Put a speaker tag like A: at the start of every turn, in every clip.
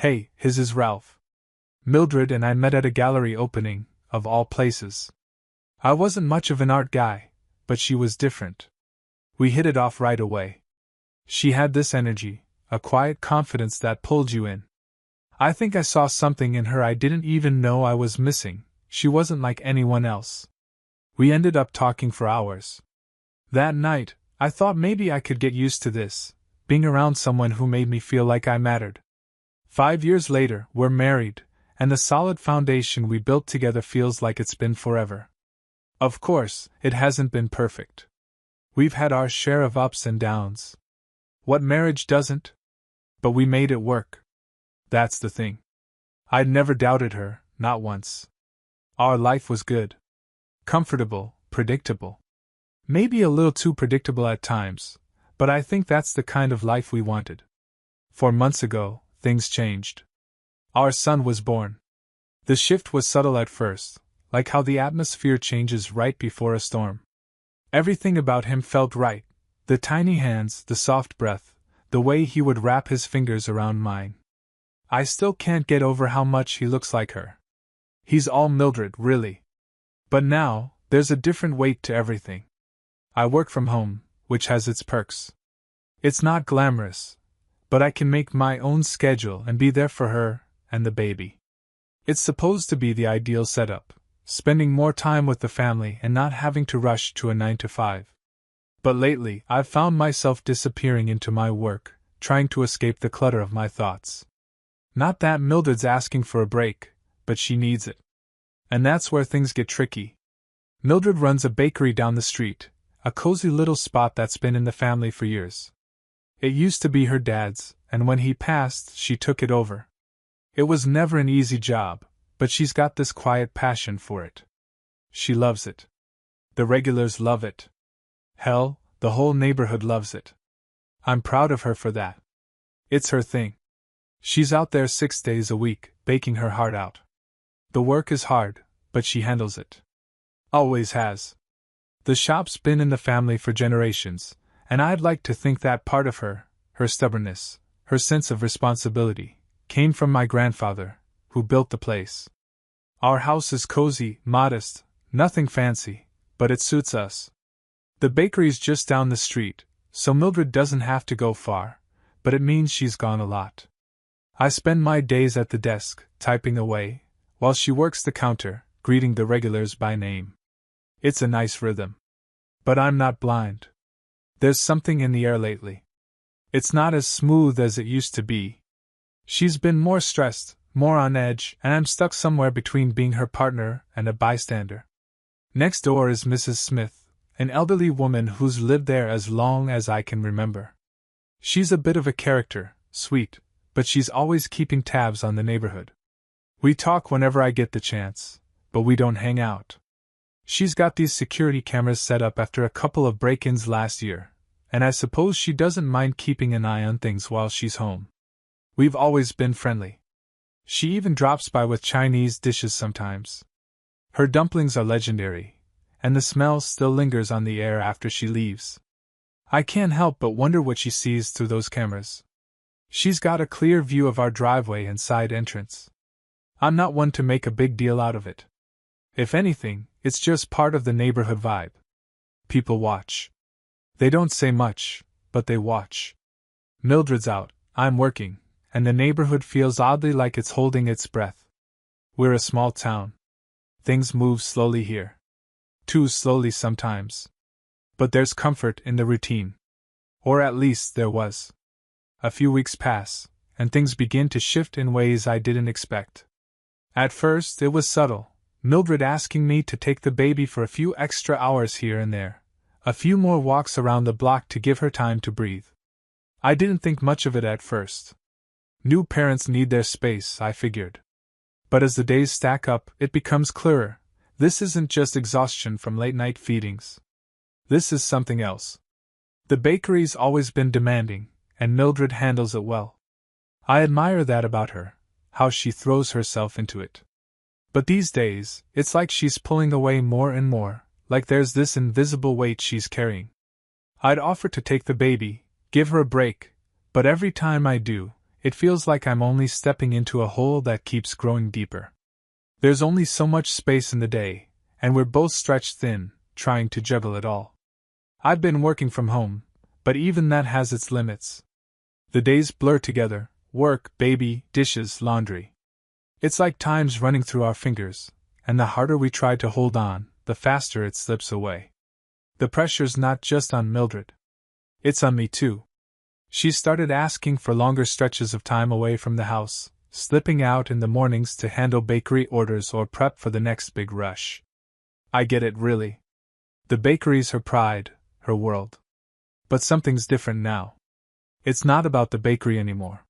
A: Hey, his is Ralph. Mildred and I met at a gallery opening, of all places. I wasn't much of an art guy, but she was different. We hit it off right away. She had this energy, a quiet confidence that pulled you in. I think I saw something in her I didn't even know I was missing. She wasn't like anyone else. We ended up talking for hours. That night, I thought maybe I could get used to this, being around someone who made me feel like I mattered. 5 years later, we're married, and the solid foundation we built together feels like it's been forever. Of course, it hasn't been perfect. We've had our share of ups and downs. What marriage doesn't? But we made it work. That's the thing. I'd never doubted her, not once. Our life was good. Comfortable, predictable. Maybe a little too predictable at times, but I think that's the kind of life we wanted. 4 months ago, things changed. Our son was born. The shift was subtle at first, like how the atmosphere changes right before a storm. Everything about him felt right, the tiny hands, the soft breath, the way he would wrap his fingers around mine. I still can't get over how much he looks like her. He's all Mildred, really. But now, there's a different weight to everything. I work from home, which has its perks. It's not glamorous, but I can make my own schedule and be there for her and the baby. It's supposed to be the ideal setup, spending more time with the family and not having to rush to a 9 to 5. But lately, I've found myself disappearing into my work, trying to escape the clutter of my thoughts. Not that Mildred's asking for a break, but she needs it. And that's where things get tricky. Mildred runs a bakery down the street, a cozy little spot that's been in the family for years. It used to be her dad's, and when he passed, she took it over. It was never an easy job, but she's got this quiet passion for it. She loves it. The regulars love it. Hell, the whole neighborhood loves it. I'm proud of her for that. It's her thing. She's out there 6 days a week, baking her heart out. The work is hard, but she handles it. Always has. The shop's been in the family for generations, and I'd like to think that part of her, her stubbornness, her sense of responsibility, came from my grandfather, who built the place. Our house is cozy, modest, nothing fancy, but it suits us. The bakery's just down the street, so Mildred doesn't have to go far, but it means she's gone a lot. I spend my days at the desk, typing away, while she works the counter, greeting the regulars by name. It's a nice rhythm. But I'm not blind. There's something in the air lately. It's not as smooth as it used to be. She's been more stressed, more on edge, and I'm stuck somewhere between being her partner and a bystander. Next door is Mrs. Smith, an elderly woman who's lived there as long as I can remember. She's a bit of a character, sweet, but she's always keeping tabs on the neighborhood. We talk whenever I get the chance, but we don't hang out. She's got these security cameras set up after a couple of break-ins last year, and I suppose she doesn't mind keeping an eye on things while she's home. We've always been friendly. She even drops by with Chinese dishes sometimes. Her dumplings are legendary, and the smell still lingers on the air after she leaves. I can't help but wonder what she sees through those cameras. She's got a clear view of our driveway and side entrance. I'm not one to make a big deal out of it. If anything, it's just part of the neighborhood vibe. People watch. They don't say much, but they watch. Mildred's out, I'm working, and the neighborhood feels oddly like it's holding its breath. We're a small town. Things move slowly here. Too slowly sometimes. But there's comfort in the routine. Or at least there was. A few weeks pass, and things begin to shift in ways I didn't expect. At first, it was subtle, Mildred asking me to take the baby for a few extra hours here and there, a few more walks around the block to give her time to breathe. I didn't think much of it at first. New parents need their space, I figured. But as the days stack up, it becomes clearer. This isn't just exhaustion from late-night feedings. This is something else. The bakery's always been demanding, and Mildred handles it well. I admire that about her, how she throws herself into it. But these days, it's like she's pulling away more and more, like there's this invisible weight she's carrying. I'd offer to take the baby, give her a break, but every time I do, it feels like I'm only stepping into a hole that keeps growing deeper. There's only so much space in the day, and we're both stretched thin, trying to juggle it all. I've been working from home, but even that has its limits. The days blur together: work, baby, dishes, laundry. It's like time's running through our fingers, and the harder we try to hold on, the faster it slips away. The pressure's not just on Mildred. It's on me too. She's started asking for longer stretches of time away from the house, slipping out in the mornings to handle bakery orders or prep for the next big rush. I get it, really. The bakery's her pride, her world. But something's different now. It's not about the bakery anymore.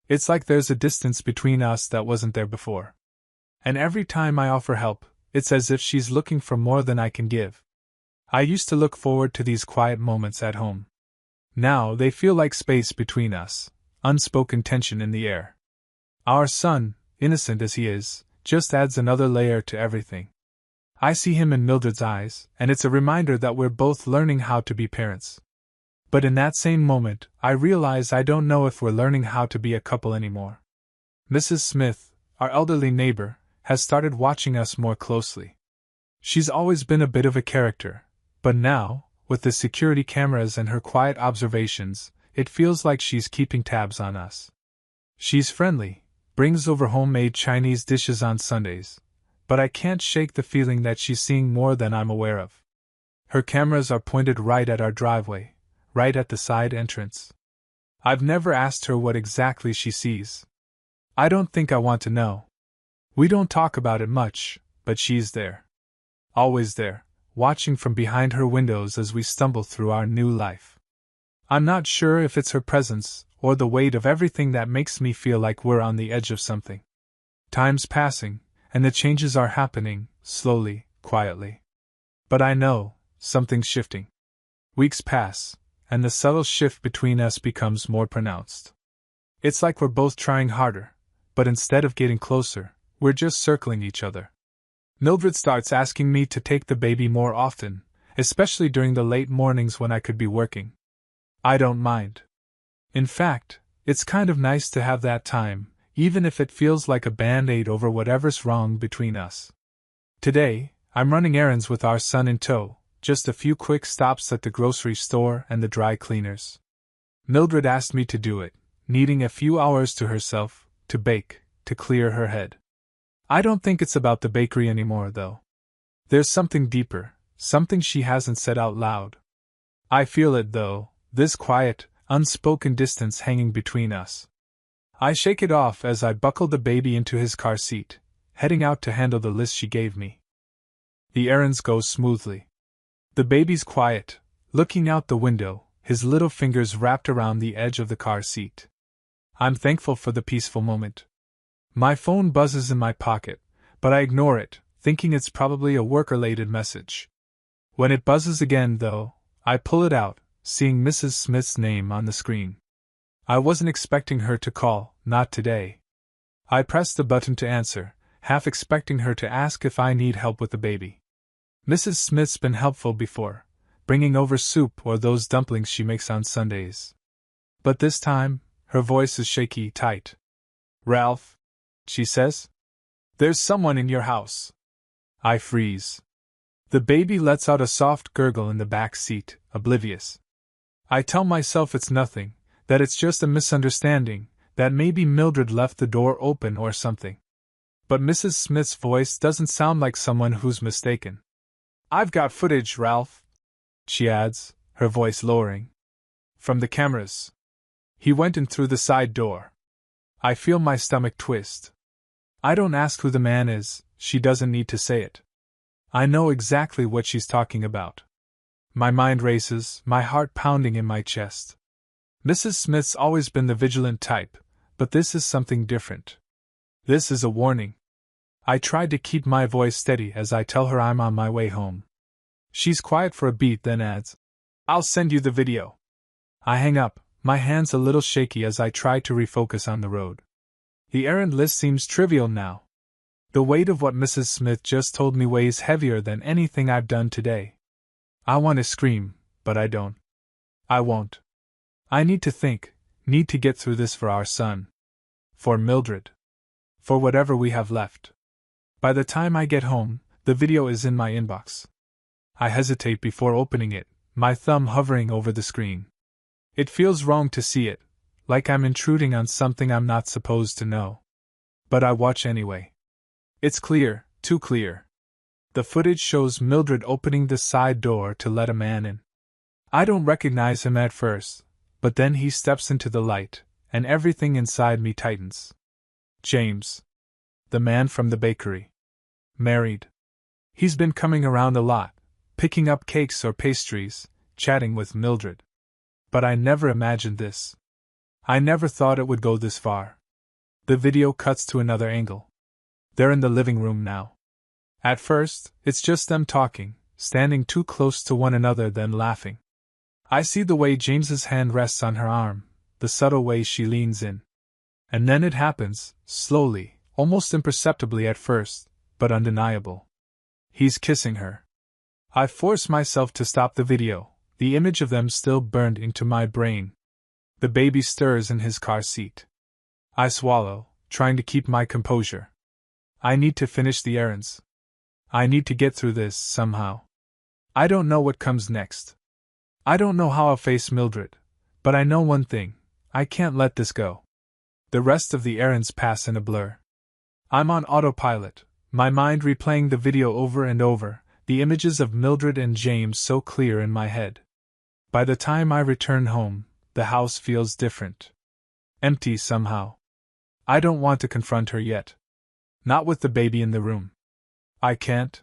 A: It's like there's a distance between us that wasn't there before. And every time I offer help, it's as if she's looking for more than I can give. I used to look forward to these quiet moments at home. Now they feel like space between us, unspoken tension in the air. Our son, innocent as he is, just adds another layer to everything. I see him in Mildred's eyes, and it's a reminder that we're both learning how to be parents. But in that same moment, I realize I don't know if we're learning how to be a couple anymore. Mrs. Smith, our elderly neighbor, has started watching us more closely. She's always been a bit of a character, but now, with the security cameras and her quiet observations, it feels like she's keeping tabs on us. She's friendly, brings over homemade Chinese dishes on Sundays, but I can't shake the feeling that she's seeing more than I'm aware of. Her cameras are pointed right at our driveway, right at the side entrance. I've never asked her what exactly she sees. I don't think I want to know. We don't talk about it much, but she's there. Always there, watching from behind her windows as we stumble through our new life. I'm not sure if it's her presence, or the weight of everything that makes me feel like we're on the edge of something. Time's passing, and the changes are happening, slowly, quietly. But I know, something's shifting. Weeks pass, and the subtle shift between us becomes more pronounced. It's like we're both trying harder, but instead of getting closer, we're just circling each other. Mildred starts asking me to take the baby more often, especially during the late mornings when I could be working. I don't mind. In fact, it's kind of nice to have that time, even if it feels like a band-aid over whatever's wrong between us. Today, I'm running errands with our son in tow, just a few quick stops at the grocery store and the dry cleaners. Mildred asked me to do it, needing a few hours to herself, to bake, to clear her head. I don't think it's about the bakery anymore, though. There's something deeper, something she hasn't said out loud. I feel it, though, this quiet, unspoken distance hanging between us. I shake it off as I buckle the baby into his car seat, heading out to handle the list she gave me. The errands go smoothly. The baby's quiet, looking out the window, his little fingers wrapped around the edge of the car seat. I'm thankful for the peaceful moment. My phone buzzes in my pocket, but I ignore it, thinking it's probably a work-related message. When it buzzes again, though, I pull it out, seeing Mrs. Smith's name on the screen. I wasn't expecting her to call, not today. I press the button to answer, half expecting her to ask if I need help with the baby. Mrs. Smith's been helpful before, bringing over soup or those dumplings she makes on Sundays. But this time, her voice is shaky, tight. "Ralph," she says, "there's someone in your house." I freeze. The baby lets out a soft gurgle in the back seat, oblivious. I tell myself it's nothing, that it's just a misunderstanding, that maybe Mildred left the door open or something. But Mrs. Smith's voice doesn't sound like someone who's mistaken. "I've got footage, Ralph," she adds, her voice lowering. "From the cameras. He went in through the side door." I feel my stomach twist. I don't ask who the man is, she doesn't need to say it. I know exactly what she's talking about. My mind races, my heart pounding in my chest. Mrs. Smith's always been the vigilant type, but this is something different. This is a warning. I try to keep my voice steady as I tell her I'm on my way home. She's quiet for a beat, then adds, "I'll send you the video." I hang up, my hands a little shaky as I try to refocus on the road. The errand list seems trivial now. The weight of what Mrs. Smith just told me weighs heavier than anything I've done today. I want to scream, but I don't. I won't. I need to think, Need to get through this for our son. For Mildred. For whatever we have left. By the time I get home, the video is in my inbox. I hesitate before opening it, my thumb hovering over the screen. It feels wrong to see it, like I'm intruding on something I'm not supposed to know. But I watch anyway. It's clear, too clear. The footage shows Mildred opening the side door to let a man in. I don't recognize him at first, but then he steps into the light, and everything inside me tightens. James. The man from the bakery. Married. He's been coming around a lot, picking up cakes or pastries, chatting with Mildred. But I never imagined this. I never thought it would go this far. The video cuts to another angle. They're in the living room now. At first, it's just them talking, standing too close to one another, then laughing. I see the way James's hand rests on her arm, the subtle way she leans in. And then it happens, slowly, almost imperceptibly at first, but undeniable. He's kissing her. I force myself to stop the video, the image of them still burned into my brain. The baby stirs in his car seat. I swallow, trying to keep my composure. I need to finish the errands. I need to get through this, somehow. I don't know what comes next. I don't know how I'll face Mildred, but I know one thing, I can't let this go. The rest of the errands pass in a blur. I'm on autopilot, my mind replaying the video over and over, the images of Mildred and James so clear in my head. By the time I return home, the house feels different. Empty somehow. I don't want to confront her yet. Not with the baby in the room. I can't.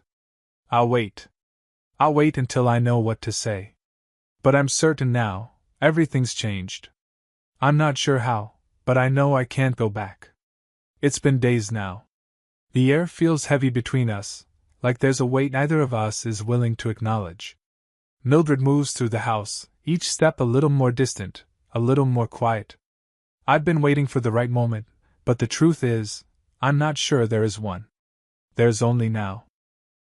A: I'll wait. I'll wait until I know what to say. But I'm certain now, everything's changed. I'm not sure how, but I know I can't go back. It's been days now. The air feels heavy between us, like there's a weight neither of us is willing to acknowledge. Mildred moves through the house, each step a little more distant, a little more quiet. I've been waiting for the right moment, but the truth is, I'm not sure there is one. There's only now.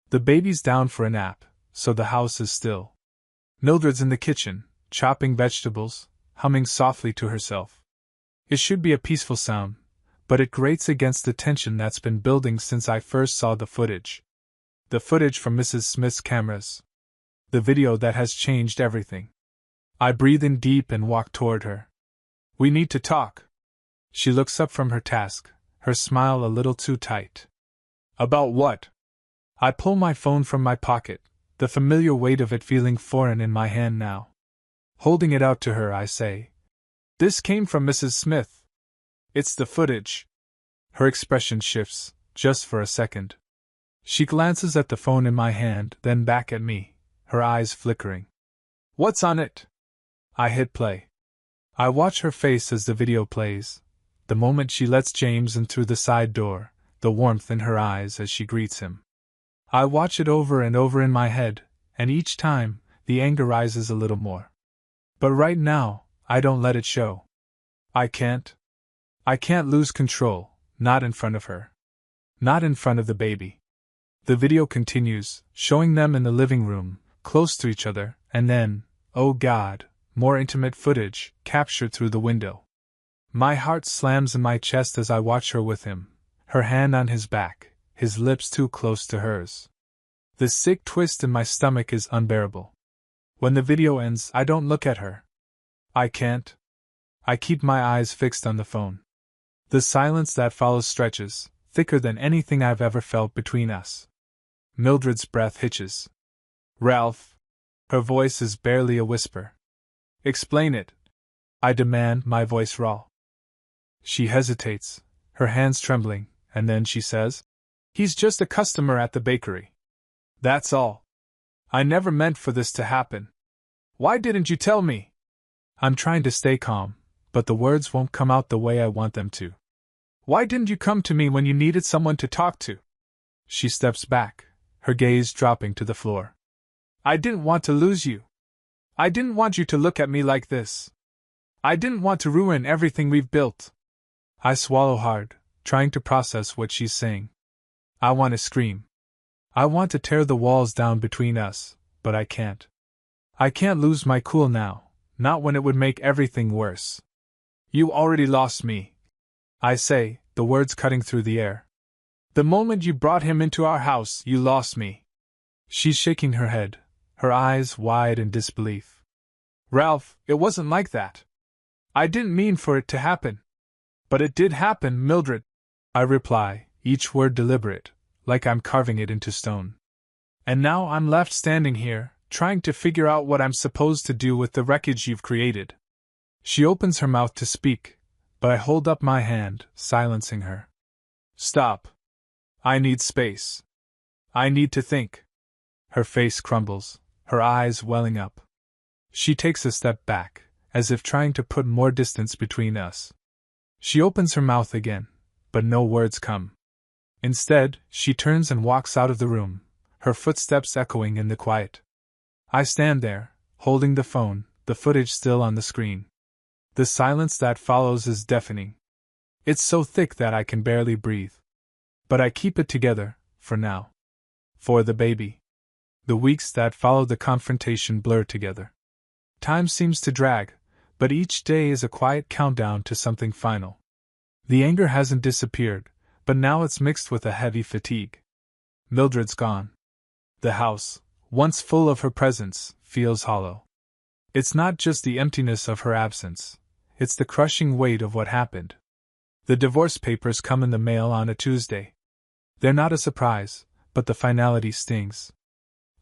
A: The baby's down for a nap, so the house is still. Mildred's in the kitchen, chopping vegetables, humming softly to herself. It should be a peaceful sound, but it grates against the tension that's been building since I first saw the footage. The footage from Mrs. Smith's cameras. The video that has changed everything. I breathe in deep and walk toward her. We need to talk. She looks up from her task, her smile a little too tight. About what? I pull my phone from my pocket, the familiar weight of it feeling foreign in my hand now. Holding it out to her, I say, "This came from Mrs. Smith. It's the footage." Her expression shifts, just for a second. She glances at the phone in my hand, then back at me, her eyes flickering. "What's on it?" I hit play. I watch her face as the video plays, the moment she lets James in through the side door, the warmth in her eyes as she greets him. I watch it over and over in my head, and each time, the anger rises a little more. But right now, I don't let it show. I can't. I can't lose control, not in front of her. Not in front of the baby. The video continues, showing them in the living room, close to each other, and then, oh God, more intimate footage, captured through the window. My heart slams in my chest as I watch her with him, her hand on his back, his lips too close to hers. The sick twist in my stomach is unbearable. When the video ends, I don't look at her. I can't. I keep my eyes fixed on the phone. The silence that follows stretches, thicker than anything I've ever felt between us. Mildred's breath hitches. "Ralph." Her voice is barely a whisper. "Explain it," I demand, my voice raw. She hesitates, her hands trembling, and then she says, "He's just a customer at the bakery. That's all. I never meant for this to happen. Why didn't you tell me?" I'm trying to stay calm, but the words won't come out the way I want them to. "Why didn't you come to me when you needed someone to talk to?" She steps back, her gaze dropping to the floor. "I didn't want to lose you. I didn't want you to look at me like this. I didn't want to ruin everything we've built." I swallow hard, trying to process what she's saying. I want to scream. I want to tear the walls down between us, but I can't. I can't lose my cool now, not when it would make everything worse. You already lost me, I say, the words cutting through the air. The moment you brought him into our house, you lost me. She's shaking her head, her eyes wide in disbelief. Ralph, it wasn't like that. I didn't mean for it to happen. But it did happen, Mildred, I reply, each word deliberate, like I'm carving it into stone. And now I'm left standing here, trying to figure out what I'm supposed to do with the wreckage you've created. She opens her mouth to speak, but I hold up my hand, silencing her. Stop. I need space. I need to think. Her face crumbles, her eyes welling up. She takes a step back, as if trying to put more distance between us. She opens her mouth again, but no words come. Instead, she turns and walks out of the room, her footsteps echoing in the quiet. I stand there, holding the phone, the footage still on the screen. The silence that follows is deafening. It's so thick that I can barely breathe. But I keep it together, for now. For the baby. The weeks that follow the confrontation blur together. Time seems to drag, but each day is a quiet countdown to something final. The anger hasn't disappeared, but now it's mixed with a heavy fatigue. Mildred's gone. The house, once full of her presence, feels hollow. It's not just the emptiness of her absence, it's the crushing weight of what happened. The divorce papers come in the mail on a Tuesday. They're not a surprise, but the finality stings.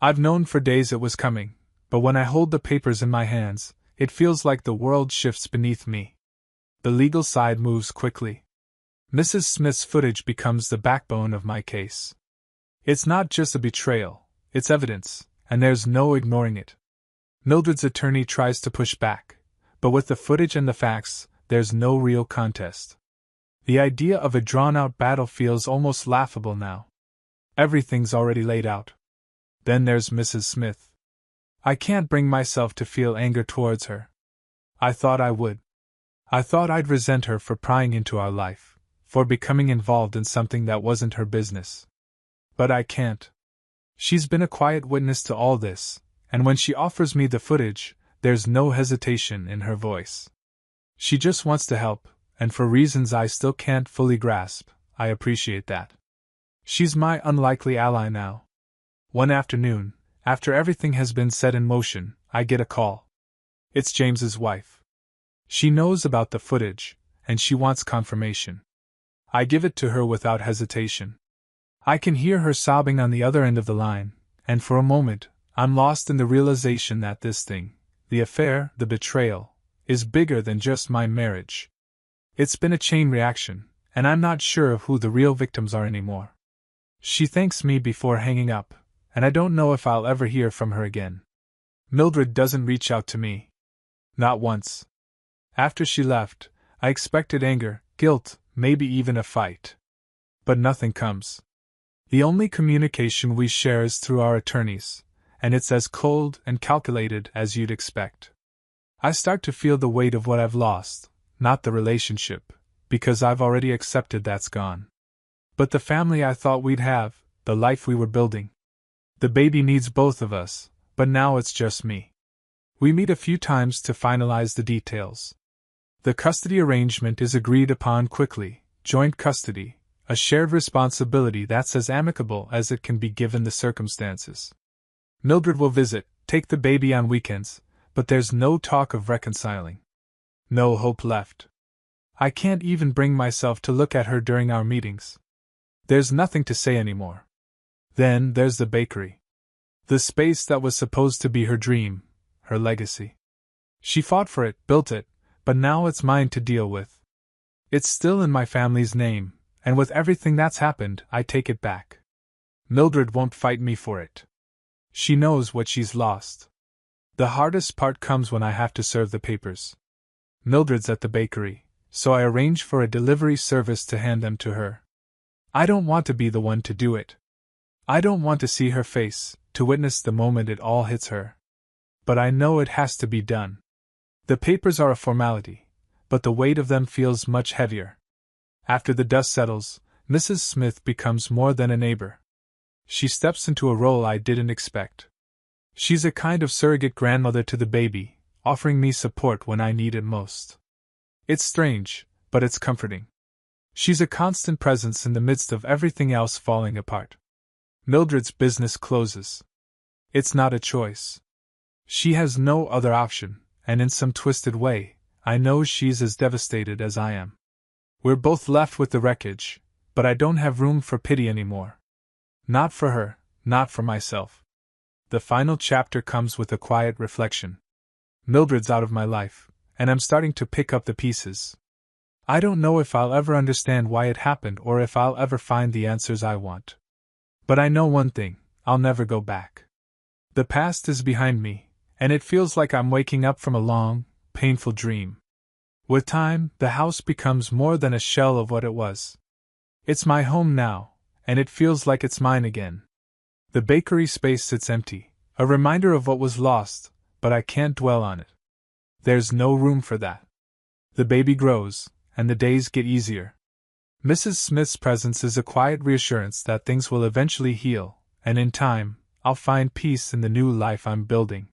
A: I've known for days it was coming, but when I hold the papers in my hands, it feels like the world shifts beneath me. The legal side moves quickly. Mrs. Smith's footage becomes the backbone of my case. It's not just a betrayal, it's evidence, and there's no ignoring it. Mildred's attorney tries to push back, but with the footage and the facts, there's no real contest. The idea of a drawn-out battle feels almost laughable now. Everything's already laid out. Then there's Mrs. Smith. I can't bring myself to feel anger towards her. I thought I would. I thought I'd resent her for prying into our life, for becoming involved in something that wasn't her business. But I can't. She's been a quiet witness to all this, and when she offers me the footage, there's no hesitation in her voice. She just wants to help, and for reasons I still can't fully grasp, I appreciate that. She's my unlikely ally now. One afternoon, after everything has been set in motion, I get a call. It's James's wife. She knows about the footage, and she wants confirmation. I give it to her without hesitation. I can hear her sobbing on the other end of the line, and for a moment, I'm lost in the realization that this thing, the affair, the betrayal, is bigger than just my marriage. It's been a chain reaction, and I'm not sure of who the real victims are anymore. She thanks me before hanging up, and I don't know if I'll ever hear from her again. Mildred doesn't reach out to me. Not once. After she left, I expected anger, guilt, maybe even a fight. But nothing comes. The only communication we share is through our attorneys, and it's as cold and calculated as you'd expect. I start to feel the weight of what I've lost, not the relationship, because I've already accepted that's gone. But the family I thought we'd have, the life we were building. The baby needs both of us, but now it's just me. We meet a few times to finalize the details. The custody arrangement is agreed upon quickly, joint custody, a shared responsibility that's as amicable as it can be given the circumstances. Mildred will visit, take the baby on weekends, but there's no talk of reconciling. No hope left. I can't even bring myself to look at her during our meetings. There's nothing to say anymore. Then there's the bakery. The space that was supposed to be her dream, her legacy. She fought for it, built it, but now it's mine to deal with. It's still in my family's name, and with everything that's happened, I take it back. Mildred won't fight me for it. She knows what she's lost. The hardest part comes when I have to serve the papers. Mildred's at the bakery, so I arrange for a delivery service to hand them to her. I don't want to be the one to do it. I don't want to see her face, to witness the moment it all hits her. But I know it has to be done. The papers are a formality, but the weight of them feels much heavier. After the dust settles, Mrs. Smith becomes more than a neighbor. She steps into a role I didn't expect. She's a kind of surrogate grandmother to the baby, offering me support when I need it most. It's strange, but it's comforting. She's a constant presence in the midst of everything else falling apart. Mildred's business closes. It's not a choice. She has no other option, and in some twisted way, I know she's as devastated as I am. We're both left with the wreckage, but I don't have room for pity anymore. Not for her, not for myself. The final chapter comes with a quiet reflection. Mildred's out of my life, and I'm starting to pick up the pieces. I don't know if I'll ever understand why it happened or if I'll ever find the answers I want. But I know one thing, I'll never go back. The past is behind me, and it feels like I'm waking up from a long, painful dream. With time, the house becomes more than a shell of what it was. It's my home now, and it feels like it's mine again. The bakery space sits empty, a reminder of what was lost, but I can't dwell on it. There's no room for that. The baby grows, and the days get easier. Mrs. Smith's presence is a quiet reassurance that things will eventually heal, and in time, I'll find peace in the new life I'm building.